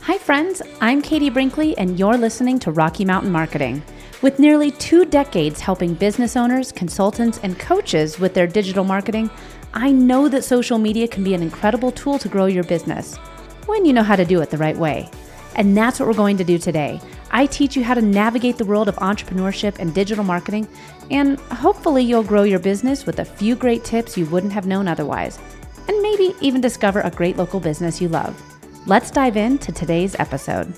Hi friends, I'm Katie Brinkley and you're listening to Rocky Mountain Marketing. With nearly 2 decades helping business owners, consultants, and coaches with their digital marketing, I know that social media can be an incredible tool to grow your business when you know how to do it the right way. And that's what we're going to do today. I teach you how to navigate the world of entrepreneurship and digital marketing, and hopefully you'll grow your business with a few great tips you wouldn't have known otherwise, and maybe even discover a great local business you love. Let's dive into today's episode.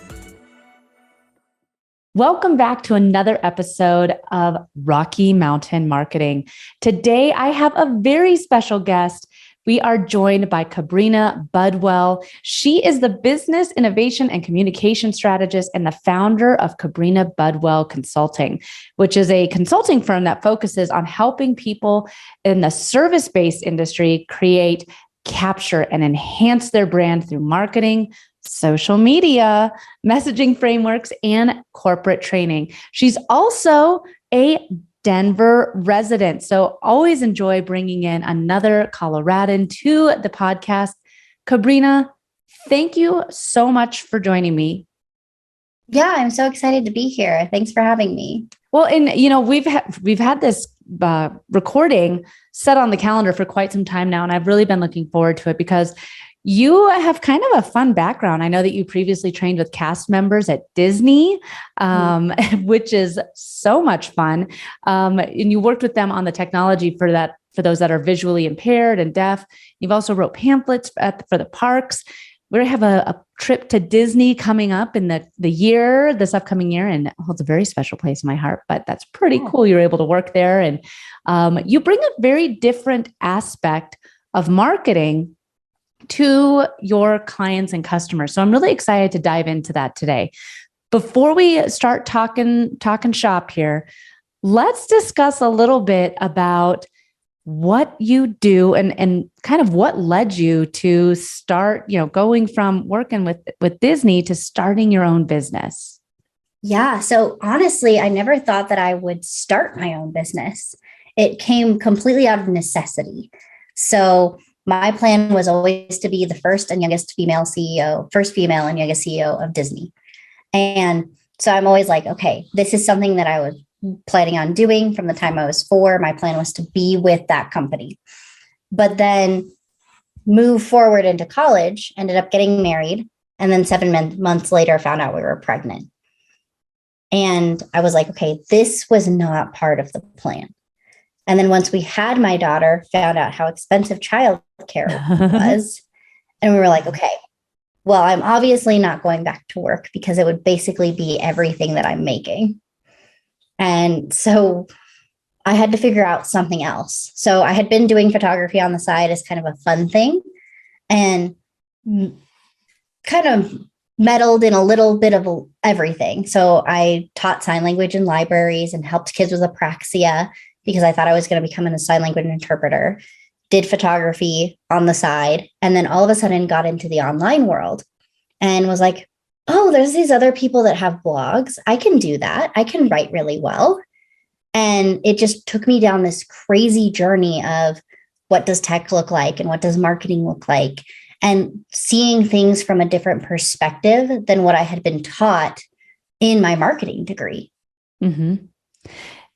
Welcome back to another episode of Rocky Mountain Marketing. Today, I have a very special guest. We are joined by Kabrina Budwell. She is the business innovation and communication strategist and the founder of Kabrina Budwell Consulting, which is a consulting firm that focuses on helping people in the service-based industry create, capture, and enhance their brand through marketing, social media, messaging frameworks, and corporate training. She's also a Denver resident, so always enjoy bringing in another Coloradan to the podcast. Kabrina, thank you so much for joining me. Yeah, I'm so excited to be here. Thanks for having me. Well, and we've had this recording set on the calendar for quite some time now, and I've really been looking forward to it because you have kind of a fun background. I know that you previously trained with cast members at Disney, which is so much fun. And you worked with them on the technology for those that are visually impaired and deaf. You've also wrote pamphlets for the parks. We're going to have a trip to Disney coming up in this upcoming year, and it holds a very special place in my heart, but that's pretty cool. You're able to work there, and you bring a very different aspect of marketing to your clients and customers. So I'm really excited to dive into that today. Before we start talking shop here, let's discuss a little bit about what you do and kind of what led you to start, going from working with Disney to starting your own business. Yeah. So honestly, I never thought that I would start my own business. It came completely out of necessity. So my plan was always to be the first and youngest female and youngest CEO of Disney. And so I'm always like, okay, this is something that I was planning on doing from the time I was 4. My plan was to be with that company, but then move forward into college, ended up getting married. And then 7 months later, found out we were pregnant. And I was like, okay, this was not part of the plan. And then once we had my daughter, found out how expensive childcare was. And we were like, okay, well, I'm obviously not going back to work because it would basically be everything that I'm making. And so I had to figure out something else. So I had been doing photography on the side as kind of a fun thing and kind of meddled in a little bit of everything. So I taught sign language in libraries and helped kids with apraxia because I thought I was going to become a sign language interpreter, did photography on the side, and then all of a sudden got into the online world and was like, oh, there's these other people that have blogs. I can do that. I can write really well. And it just took me down this crazy journey of what does tech look like and what does marketing look like, and seeing things from a different perspective than what I had been taught in my marketing degree. Mm-hmm.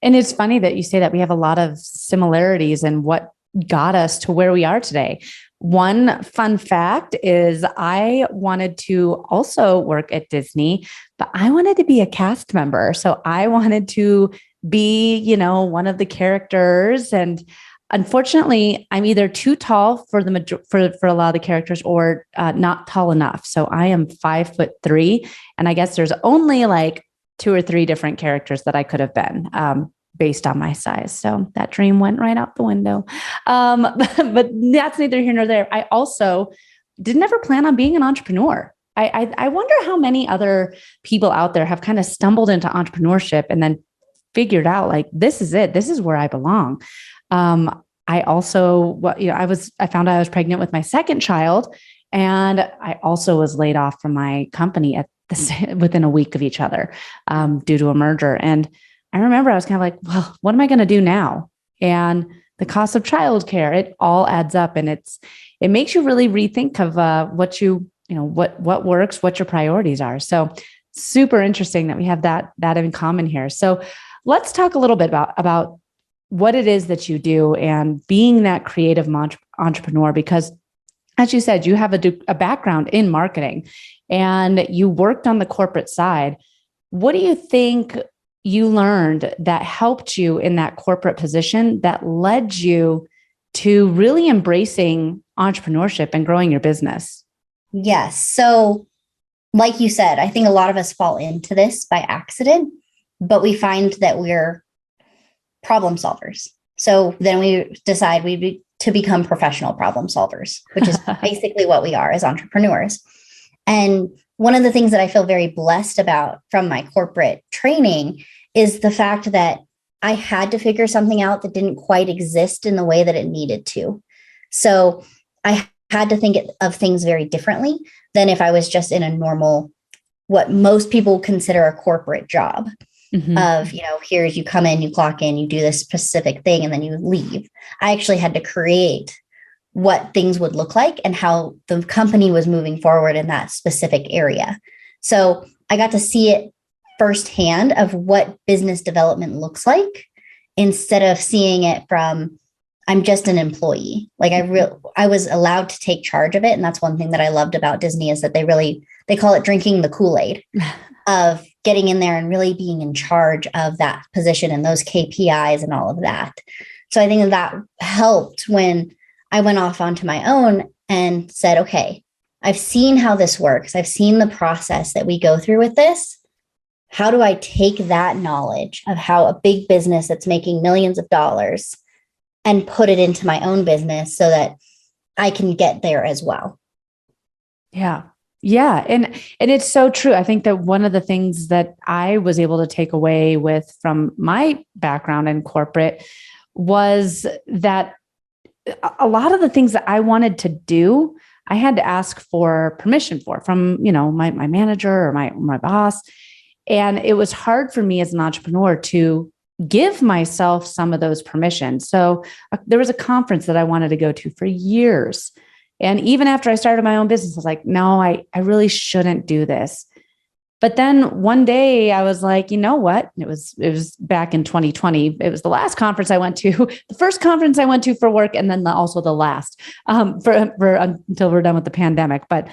And it's funny that you say that. We have a lot of similarities in what got us to where we are today. One fun fact is I wanted to also work at Disney, but I wanted to be a cast member. So I wanted to be, one of the characters. And unfortunately, I'm either too tall for a lot of the characters or not tall enough. So I am 5'3", and I guess there's only like 2 or 3 different characters that I could have been. Based on my size. So that dream went right out the window. But that's neither here nor there. I also didn't ever plan on being an entrepreneur. I wonder how many other people out there have kind of stumbled into entrepreneurship and then figured out like, this is it. This is where I belong. I also, I found out I was pregnant with my second child, and I also was laid off from my company within a week of each other due to a merger. And I remember I was kind of like, well, what am I going to do now? And the cost of childcare, it all adds up, and it makes you really rethink of what you what works, what your priorities are. So super interesting that we have that in common here. So let's talk a little bit about what it is that you do and being that creative entrepreneur, because as you said, you have a background in marketing and you worked on the corporate side. What do you think you learned that helped you in that corporate position that led you to really embracing entrepreneurship and growing your business? Yes. So like you said, I think a lot of us fall into this by accident, but we find that we're problem solvers. So then we decide to become professional problem solvers, which is basically what we are as entrepreneurs. And one of the things that I feel very blessed about from my corporate training is the fact that I had to figure something out that didn't quite exist in the way that it needed to. So I had to think of things very differently than if I was just in a normal, what most people consider a corporate job. Of, here's you come in, you clock in, you do this specific thing, and then you leave. I actually had to create what things would look like and how the company was moving forward in that specific area. So I got to see it firsthand of what business development looks like instead of seeing it from, I'm just an employee. Like I was allowed to take charge of it. And that's one thing that I loved about Disney is that they call it drinking the Kool-Aid of getting in there and really being in charge of that position and those KPIs and all of that. So I think that helped when I went off onto my own and said, okay, I've seen how this works. I've seen the process that we go through with this. How do I take that knowledge of how a big business that's making millions of dollars and put it into my own business so that I can get there as well? Yeah. Yeah. And it's so true. I think that one of the things that I was able to take away with from my background in corporate was that a lot of the things that I wanted to do, I had to ask for permission from, my manager or my boss. And it was hard for me as an entrepreneur to give myself some of those permissions. So there was a conference that I wanted to go to for years. And even after I started my own business, I was like, no, I really shouldn't do this. But then one day I was like, you know what? It was back in 2020. It was the last conference I went to, the first conference I went to for work, and then also the last for until we're done with the pandemic. But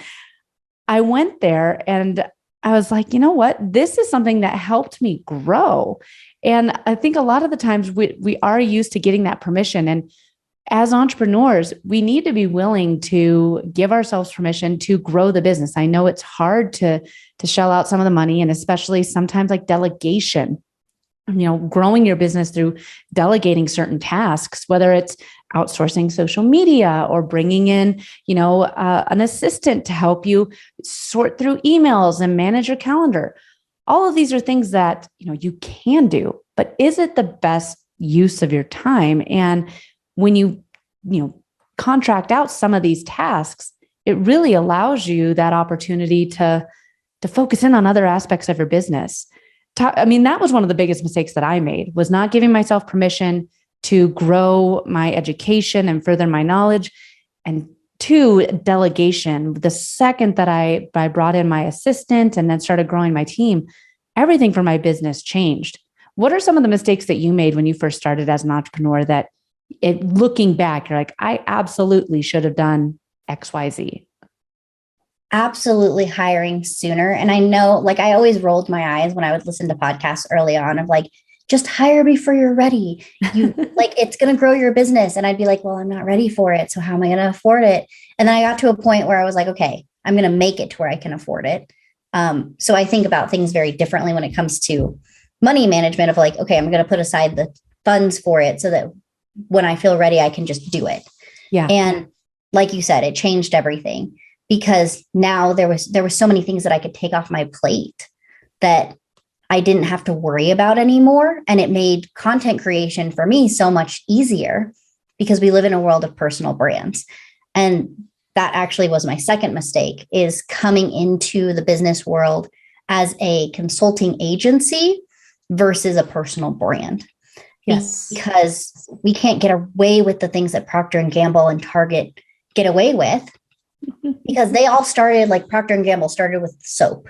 I went there and I was like, you know what? This is something that helped me grow. And I think a lot of the times we are used to getting that permission. And as entrepreneurs, we need to be willing to give ourselves permission to grow the business. I know it's hard to shell out some of the money, and especially sometimes like delegation, growing your business through delegating certain tasks, whether it's outsourcing social media or bringing in, an assistant to help you sort through emails and manage your calendar. All of these are things that, you can do, but is it the best use of your time? And when you contract out some of these tasks, it really allows you that opportunity to focus in on other aspects of your business. That was one of the biggest mistakes that I made, was not giving myself permission to grow my education and further my knowledge. And two, delegation. The second that I brought in my assistant and then started growing my team, everything for my business changed. What are some of the mistakes that you made when you first started as an entrepreneur that looking back, you're like, I absolutely should have done XYZ? Absolutely hiring sooner. And I know, I always rolled my eyes when I would listen to podcasts early on of just hire before you're ready. It's going to grow your business. And I'd be like, well, I'm not ready for it. So how am I going to afford it? And then I got to a point where I was like, okay, I'm going to make it to where I can afford it. So I think about things very differently when it comes to money management of okay, I'm going to put aside the funds for it so that when I feel ready, I can just do it. Yeah. And like you said, it changed everything because now there were so many things that I could take off my plate that I didn't have to worry about anymore. And it made content creation for me so much easier because we live in a world of personal brands. And that actually was my second mistake, is coming into the business world as a consulting agency versus a personal brand. Yes. Because we can't get away with the things that Procter & Gamble and Target get away with because they all started, like Procter and Gamble started with soap.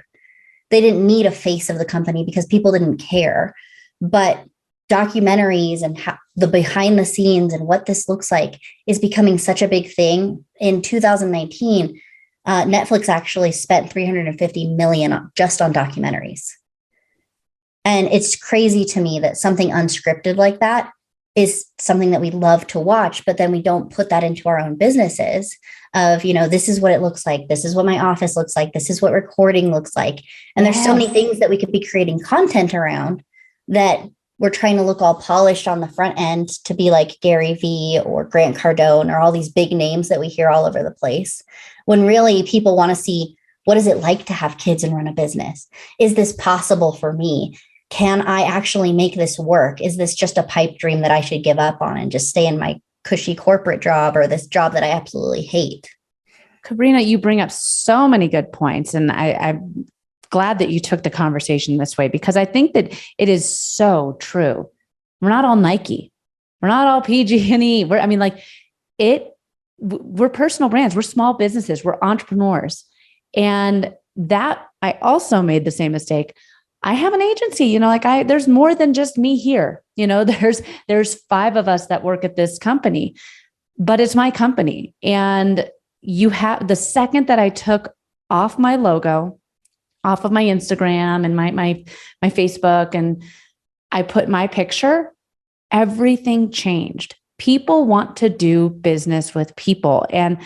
They didn't need a face of the company because people didn't care. But documentaries and the behind the scenes and what this looks like is becoming such a big thing. In 2019, Netflix actually spent $350 million just on documentaries. And it's crazy to me that something unscripted like that is something that we love to watch, but then we don't put that into our own businesses of, this is what it looks like. This is what my office looks like. This is what recording looks like. And there's so many things that we could be creating content around that we're trying to look all polished on the front end to be like Gary Vee or Grant Cardone or all these big names that we hear all over the place. When really people want to see, what is it like to have kids and run a business? Is this possible for me? Can I actually make this work? Is this just a pipe dream that I should give up on and just stay in my cushy corporate job or this job that I absolutely hate? Kabrina, you bring up so many good points. And I'm glad that you took the conversation this way, because I think that it is so true. We're not all Nike. We're not all PG&E. We're personal brands. We're small businesses. We're entrepreneurs. And that I also made the same mistake. I have an agency, there's more than just me here. There's 5 of us that work at this company, but it's my company. And the second that I took off my logo, off of my Instagram and my Facebook, and I put my picture, everything changed. People want to do business with people. And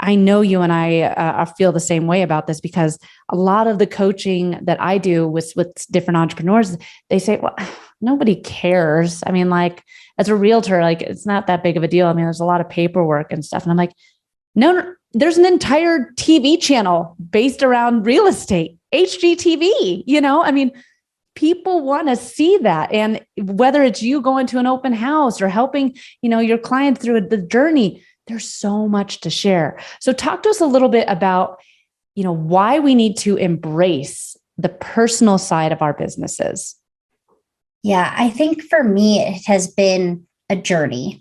I know you and I feel the same way about this, because a lot of the coaching that I do with different entrepreneurs, they say, well, nobody cares. As a realtor, it's not that big of a deal. There's a lot of paperwork and stuff. And I'm like, no, there's an entire TV channel based around real estate, HGTV, people want to see that. And whether it's you going to an open house or helping, your clients through the journey, there's so much to share. So talk to us a little bit about, why we need to embrace the personal side of our businesses. Yeah, I think for me, it has been a journey.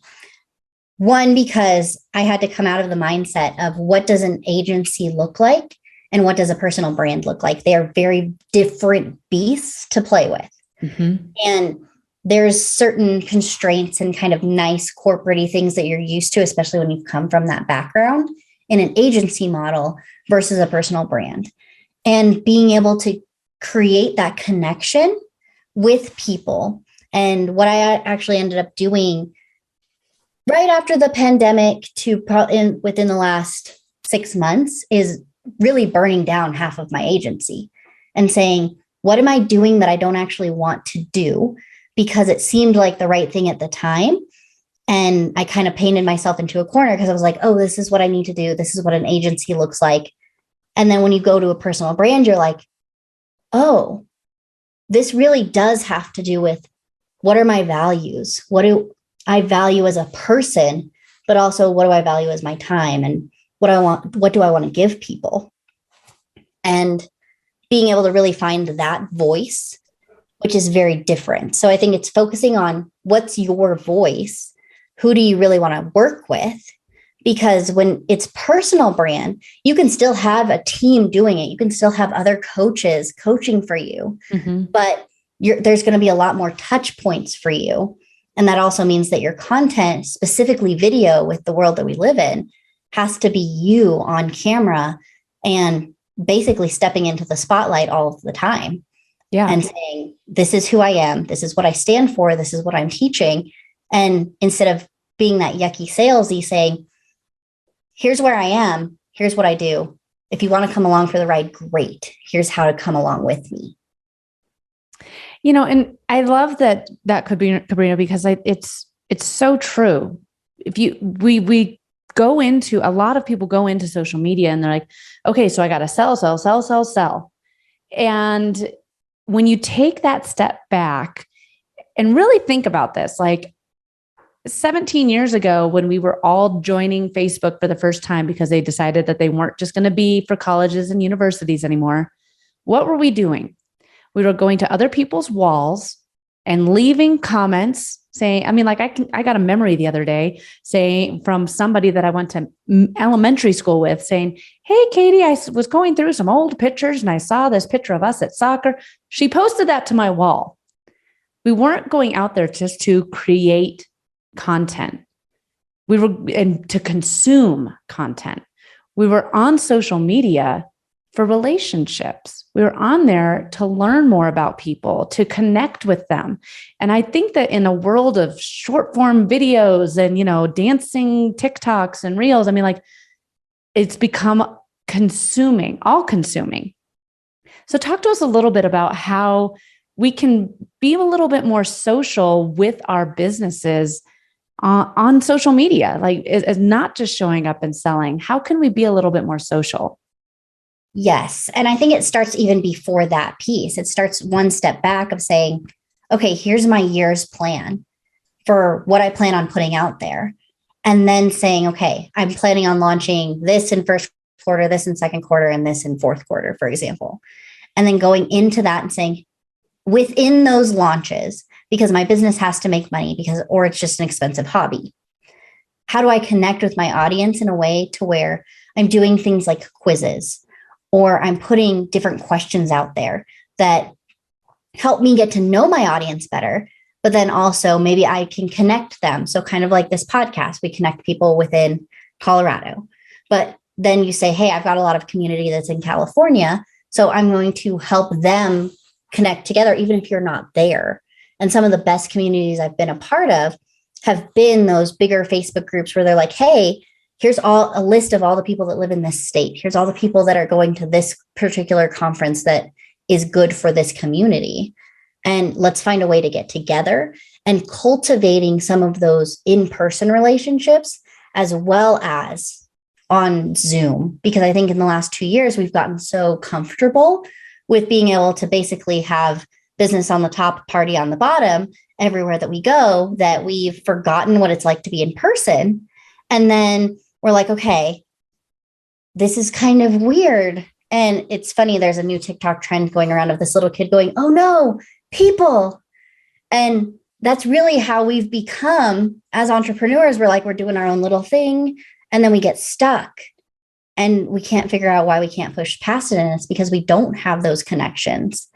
One, because I had to come out of the mindset of what does an agency look like and what does a personal brand look like? They are very different beasts to play with. Mm-hmm. And there's certain constraints and kind of nice corporate-y things that you're used to, especially when you've come from that background in an agency model versus a personal brand. And being able to create that connection with people. And what I actually ended up doing right after the pandemic within the last 6 months is really burning down half of my agency and saying, what am I doing that I don't actually want to do? Because it seemed like the right thing at the time. And I kind of painted myself into a corner because I was like, oh, this is what I need to do. This is what an agency looks like. And then when you go to a personal brand, you're like, oh, this really does have to do with what are my values? What do I value as a person, but also what do I value as my time and what do I want to give people? And being able to really find that voice, which is very different. So I think it's focusing on what's your voice? Who do you really want to work with? Because when it's personal brand, you can still have a team doing it. You can still have other coaches coaching for you, mm-hmm. but there's going to be a lot more touch points for you. And that also means that your content, specifically video with the world that we live in, has to be you on camera and basically stepping into the spotlight all of the time. Yeah. And saying, this is who I am. This is what I stand for. This is what I'm teaching. And instead of being that yucky salesy saying, here's where I am. Here's what I do. If you want to come along for the ride, great. Here's how to come along with me. And I love that could be Kabrina, because it's so true. We go into, a lot of people go into social media and they're like, okay, so I got to sell. And when you take that step back and really think about this, like 17 years ago, when we were all joining Facebook for the first time because they decided that they weren't just going to be for colleges and universities anymore, what were we doing? We were going to other people's walls and leaving comments saying, I mean, like I got a memory the other day saying from somebody that I went to elementary school with saying, hey, Katie, I was going through some old pictures and I saw this picture of us at soccer. She posted that to my wall. We weren't going out there just to create content. We were, and to consume content. We were on social media for relationships. We were on there to learn more about people, to connect with them. And I think that in a world of short form videos and, dancing TikToks and reels, I mean, like it's become consuming, all consuming. So talk to us a little bit about how we can be a little bit more social with our businesses on social media, like is not just showing up and selling. How can we be a little bit more social? Yes. And I think it starts even before that piece. It starts one step back of saying, okay, here's my year's plan for what I plan on putting out there. And then saying, okay, I'm planning on launching this in first quarter, this in second quarter, and this in fourth quarter, for example. And then going into that and saying, within those launches, because my business has to make money or it's just an expensive hobby. How do I connect with my audience in a way to where I'm doing things like quizzes, or I'm putting different questions out there that help me get to know my audience better, but then also maybe I can connect them. So kind of like this podcast, we connect people within Colorado, but then you say, hey, I've got a lot of community that's in California, so I'm going to help them connect together, even if you're not there. And some of the best communities I've been a part of have been those bigger Facebook groups where they're like, hey, here's a list of all the people that live in this state. Here's all the people that are going to this particular conference that is good for this community. And let's find a way to get together, and cultivating some of those in-person relationships as well as on Zoom. Because I think in the last 2 years, we've gotten so comfortable with being able to basically have business on the top, party on the bottom, everywhere that we go, that we've forgotten what it's like to be in person. And then we're like, okay, this is kind of weird. And it's funny, there's a new TikTok trend going around of this little kid going, oh no, people. And that's really how we've become as entrepreneurs. We're doing our own little thing, and then we get stuck and we can't figure out why we can't push past it. And it's because we don't have those connections,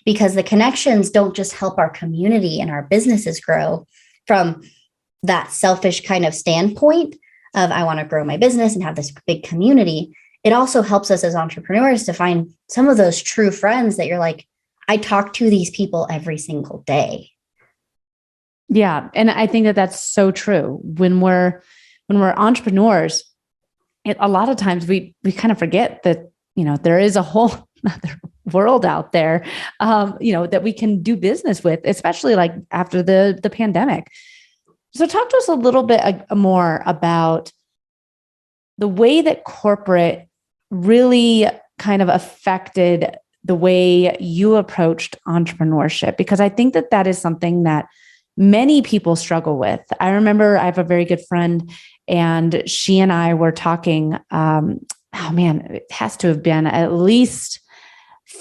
because the connections don't just help our community and our businesses grow from that selfish kind of standpoint of I want to grow my business and have this big community. It also helps us as entrepreneurs to find some of those true friends that you're like, I talk to these people every single day. Yeah. And I think that that's so true. When we're entrepreneurs, a lot of times we kind of forget that, there is a whole other world out there, that we can do business with, especially like after the pandemic. So talk to us a little bit more about the way that corporate really kind of affected the way you approached entrepreneurship, because I think that that is something that many people struggle with. I remember I have a very good friend, and she and I were talking, it has to have been at least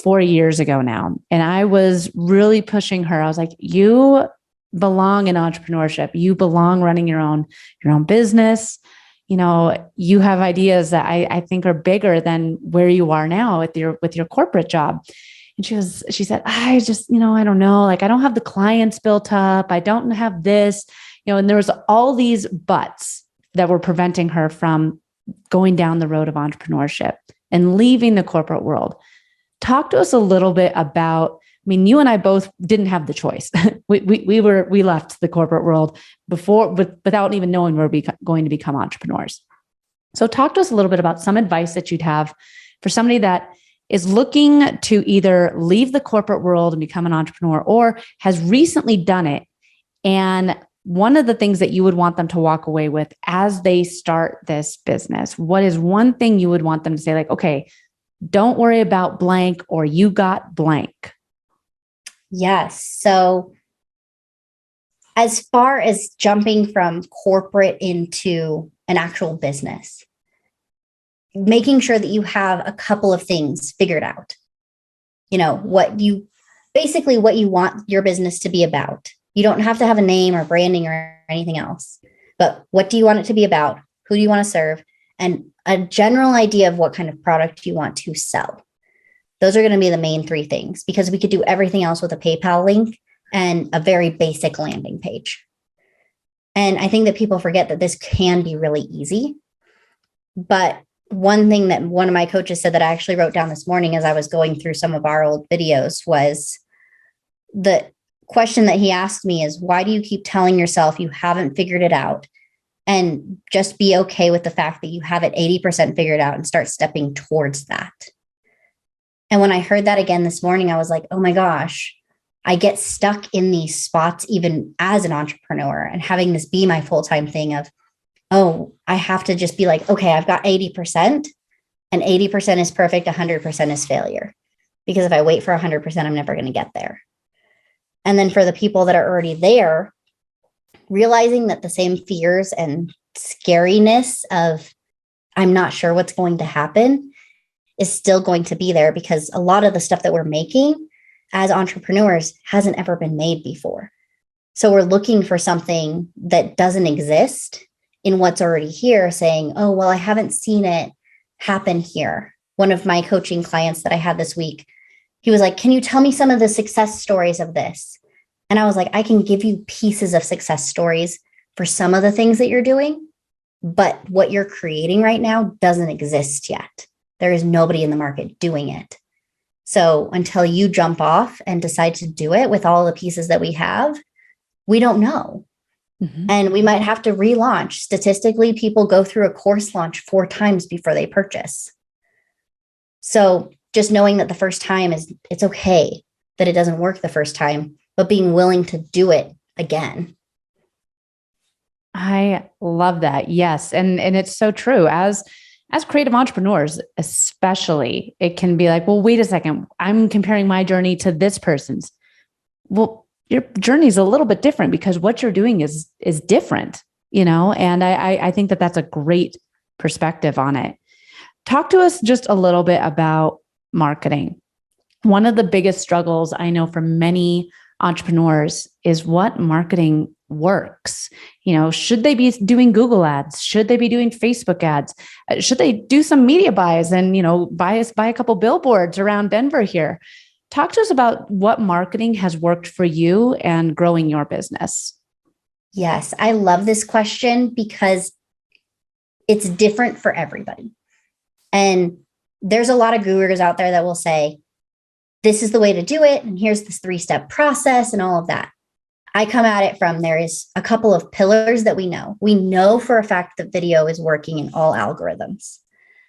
4 years ago now. And I was really pushing her. I was like, you belong in entrepreneurship. You belong running your own business. You have ideas that I think are bigger than where you are now with your corporate job. And she said, I just, I don't know, like I don't have the clients built up. I don't have this, and there was all these buts that were preventing her from going down the road of entrepreneurship and leaving the corporate world. Talk to us a little bit about, you and I both didn't have the choice. we left the corporate world without even knowing we were going to become entrepreneurs. So talk to us a little bit about some advice that you'd have for somebody that is looking to either leave the corporate world and become an entrepreneur, or has recently done it. And one of the things that you would want them to walk away with as they start this business, what is one thing you would want them to say, like, okay, don't worry about blank, or you got blank? Yes. So as far as jumping from corporate into an actual business, making sure that you have a couple of things figured out, what you basically what you want your business to be about. You don't have to have a name or branding or anything else, but what do you want it to be about? Who do you want to serve? And a general idea of what kind of product you want to sell. Those are going to be the main three things, because we could do everything else with a PayPal link and a very basic landing page. And I think that people forget that this can be really easy. But one thing that one of my coaches said that I actually wrote down this morning as I was going through some of our old videos was the question that he asked me is, why do you keep telling yourself you haven't figured it out? And just be okay with the fact that you have it 80% figured out and start stepping towards that. And when I heard that again this morning, I was like, oh my gosh, I get stuck in these spots even as an entrepreneur, and having this be my full-time thing of, oh, I have to just be like, okay, I've got 80% and 80% is perfect. 100% is failure. Because if I wait for 100%, I'm never going to get there. And then for the people that are already there, realizing that the same fears and scariness of I'm not sure what's going to happen is still going to be there, because a lot of the stuff that we're making as entrepreneurs hasn't ever been made before. So we're looking for something that doesn't exist in what's already here, saying, oh, well, I haven't seen it happen here. One of my coaching clients that I had this week, he was like, can you tell me some of the success stories of this? And I was like, I can give you pieces of success stories for some of the things that you're doing, but what you're creating right now doesn't exist yet. There is nobody in the market doing it. So until you jump off and decide to do it with all the pieces that we have, we don't know. Mm-hmm. And we might have to relaunch. Statistically, people go through a course launch 4 times before they purchase. So just knowing that the first time it's okay that it doesn't work the first time, but being willing to do it again. I love that. Yes. And it's so true. As creative entrepreneurs, especially, it can be like, well, wait a second, I'm comparing my journey to this person's. Well, your journey is a little bit different because what you're doing is different, and I think that that's a great perspective on it. Talk to us just a little bit about marketing. One of the biggest struggles I know for many entrepreneurs is what marketing works. Should they be doing Google ads? Should they be doing Facebook ads? Should they do some media buys and, buy a couple billboards around Denver here? Talk to us about what marketing has worked for you and growing your business. Yes, I love this question because it's different for everybody. And there's a lot of gurus out there that will say, this is the way to do it, and here's this 3-step process and all of that. I come at it from, there is a couple of pillars that we know. We know for a fact that video is working in all algorithms.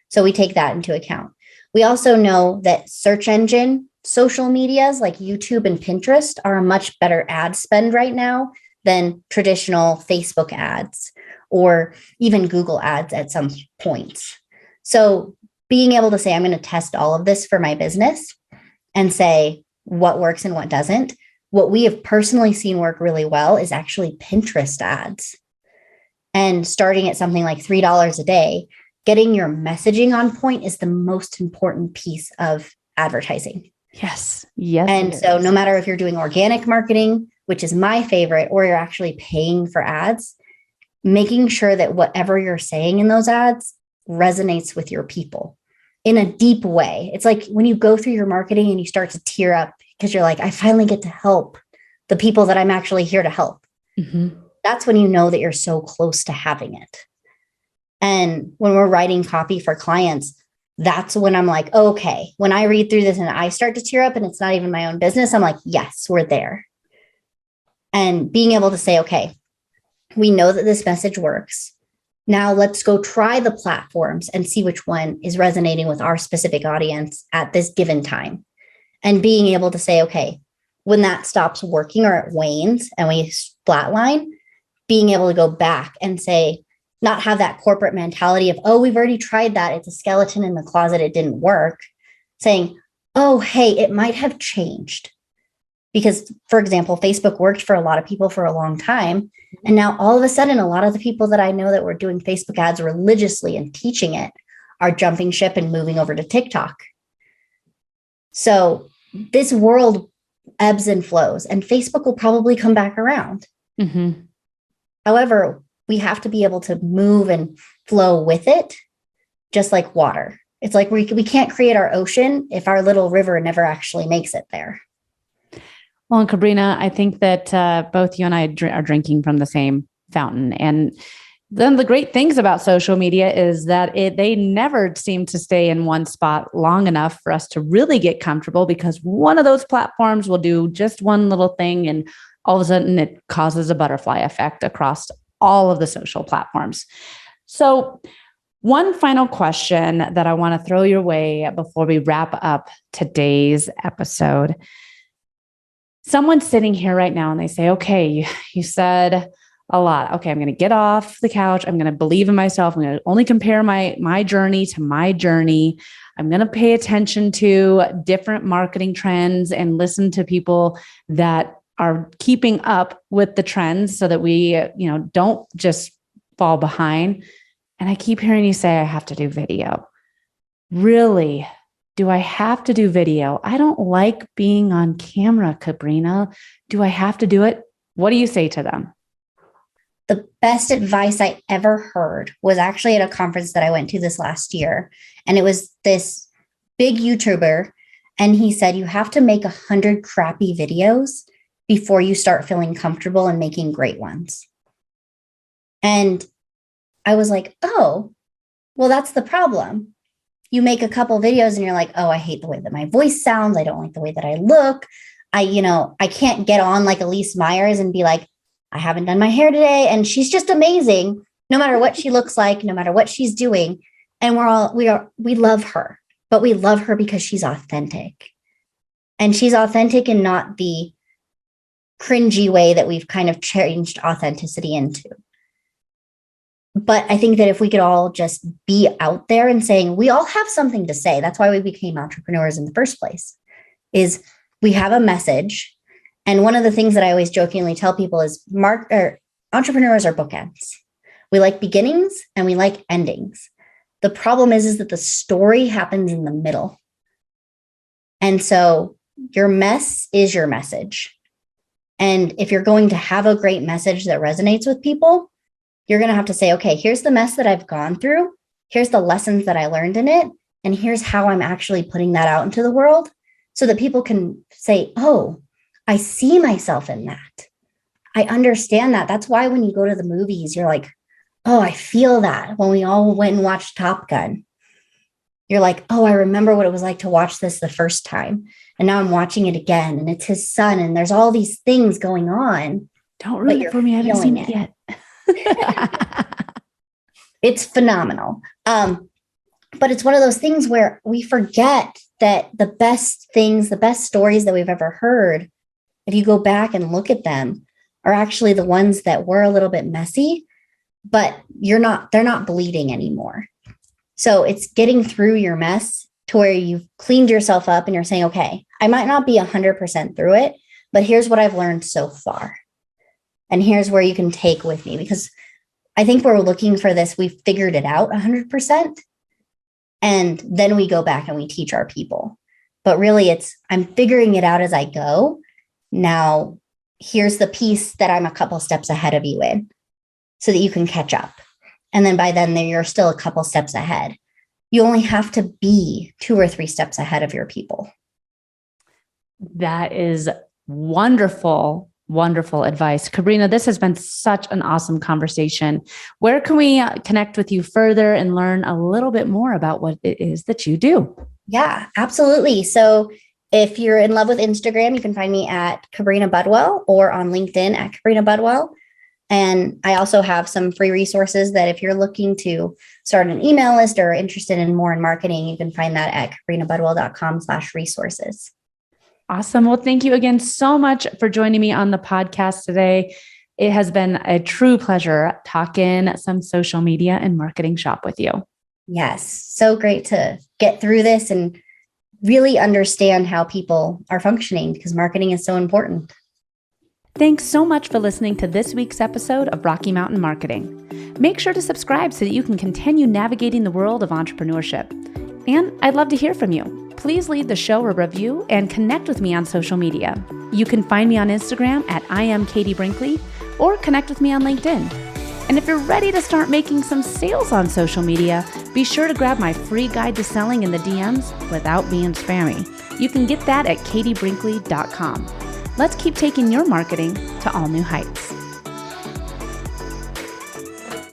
So we take that into account. We also know that search engine, social medias like YouTube and Pinterest are a much better ad spend right now than traditional Facebook ads or even Google ads at some points. So being able to say, I'm going to test all of this for my business and say what works and what doesn't. What we have personally seen work really well is actually Pinterest ads. And starting at something like $3 a day, getting your messaging on point is the most important piece of advertising. Yes. Yes. And so no matter if you're doing organic marketing, which is my favorite, or you're actually paying for ads, making sure that whatever you're saying in those ads resonates with your people in a deep way. It's like when you go through your marketing and you start to tear up because you're like, I finally get to help the people that I'm actually here to help. Mm-hmm. That's when you know that you're so close to having it. And when we're writing copy for clients, that's when I'm like, okay, when I read through this and I start to tear up and it's not even my own business, I'm like, yes, we're there. And being able to say, okay, we know that this message works. Now let's go try the platforms and see which one is resonating with our specific audience at this given time. And being able to say, okay, when that stops working or it wanes and we flatline, being able to go back and say, not have that corporate mentality of, oh, we've already tried that. It's a skeleton in the closet. It didn't work. Saying, oh, hey, it might have changed. Because, for example, Facebook worked for a lot of people for a long time. And now all of a sudden, a lot of the people that I know that were doing Facebook ads religiously and teaching it are jumping ship and moving over to TikTok. So this world ebbs and flows, and Facebook will probably come back around. Mm-hmm. However, we have to be able to move and flow with it, just like water. It's like we can't create our ocean if our little river never actually makes it there. Well, and Kabrina, I think that both you and I are drinking from the same fountain. And then the great things about social media is that they never seem to stay in one spot long enough for us to really get comfortable, because one of those platforms will do just one little thing and all of a sudden it causes a butterfly effect across all of the social platforms. So one final question that I want to throw your way before we wrap up today's episode. Someone's sitting here right now and they say, okay, you said a lot. Okay, I'm going to get off the couch. I'm going to believe in myself. I'm going to only compare my journey to my journey. I'm going to pay attention to different marketing trends and listen to people that are keeping up with the trends so that we, don't just fall behind. And I keep hearing you say, I have to do video. Really? Do I have to do video? I don't like being on camera, Kabrina. Do I have to do it? What do you say to them? The best advice I ever heard was actually at a conference that I went to this last year. And it was this big YouTuber. And he said, you have to make 100 crappy videos before you start feeling comfortable and making great ones. And I was like, oh, well, that's the problem. You make a couple videos and you're like, oh, I hate the way that my voice sounds. I don't like the way that I look. I can't get on like Elise Myers and be like, I haven't done my hair today. And she's just amazing, no matter what she looks like, no matter what she's doing. And we love her, but we love her because she's authentic. And she's authentic in not the cringy way that we've kind of changed authenticity into. But I think that if we could all just be out there and saying, we all have something to say. That's why we became entrepreneurs in the first place, is we have a message. And one of the things that I always jokingly tell people is entrepreneurs are bookends. We like beginnings and we like endings. The problem is that the story happens in the middle. And so your mess is your message. And if you're going to have a great message that resonates with people, you're going to have to say, okay, here's the mess that I've gone through. Here's the lessons that I learned in it. And here's how I'm actually putting that out into the world so that people can say, oh, I see myself in that. I understand that. That's why when you go to the movies, you're like, oh, I feel that. When we all went and watched Top Gun, you're like, oh, I remember what it was like to watch this the first time. And now I'm watching it again. And it's his son. And there's all these things going on. Don't ruin it for me. I haven't seen it yet. It's phenomenal. But it's one of those things where we forget that the best things, the best stories that we've ever heard, if you go back and look at them, are actually the ones that were a little bit messy, but they're not bleeding anymore. So it's getting through your mess to where you've cleaned yourself up and you're saying, okay, I might not be 100% through it, but here's what I've learned so far. And here's where you can take with me, because I think we're looking for this. We've figured it out 100%. And then we go back and we teach our people. But really I'm figuring it out as I go. Now, here's the piece that I'm a couple steps ahead of you in so that you can catch up. And then by then you're still a couple steps ahead. You only have to be 2 or 3 steps ahead of your people. That is wonderful, wonderful advice. Kabrina, this has been such an awesome conversation. Where can we connect with you further and learn a little bit more about what it is that you do? Yeah, absolutely. So if you're in love with Instagram, you can find me at Kabrina Budwell or on LinkedIn at Kabrina Budwell. And I also have some free resources that if you're looking to start an email list or interested in more in marketing, you can find that at kabrinabudwell.com/resources. Awesome. Well, thank you again so much for joining me on the podcast today. It has been a true pleasure talking some social media and marketing shop with you. Yes. So great to get through this and really understand how people are functioning, because marketing is so important. Thanks so much for listening to this week's episode of Rocky Mountain Marketing. Make sure to subscribe so that you can continue navigating the world of entrepreneurship. And I'd love to hear from you. Please leave the show a review and connect with me on social media. You can find me on Instagram at I am Katie Brinkley or connect with me on LinkedIn. And if you're ready to start making some sales on social media, be sure to grab my free guide to selling in the DMs without being spammy. You can get that at katiebrinkley.com. Let's keep taking your marketing to all new heights.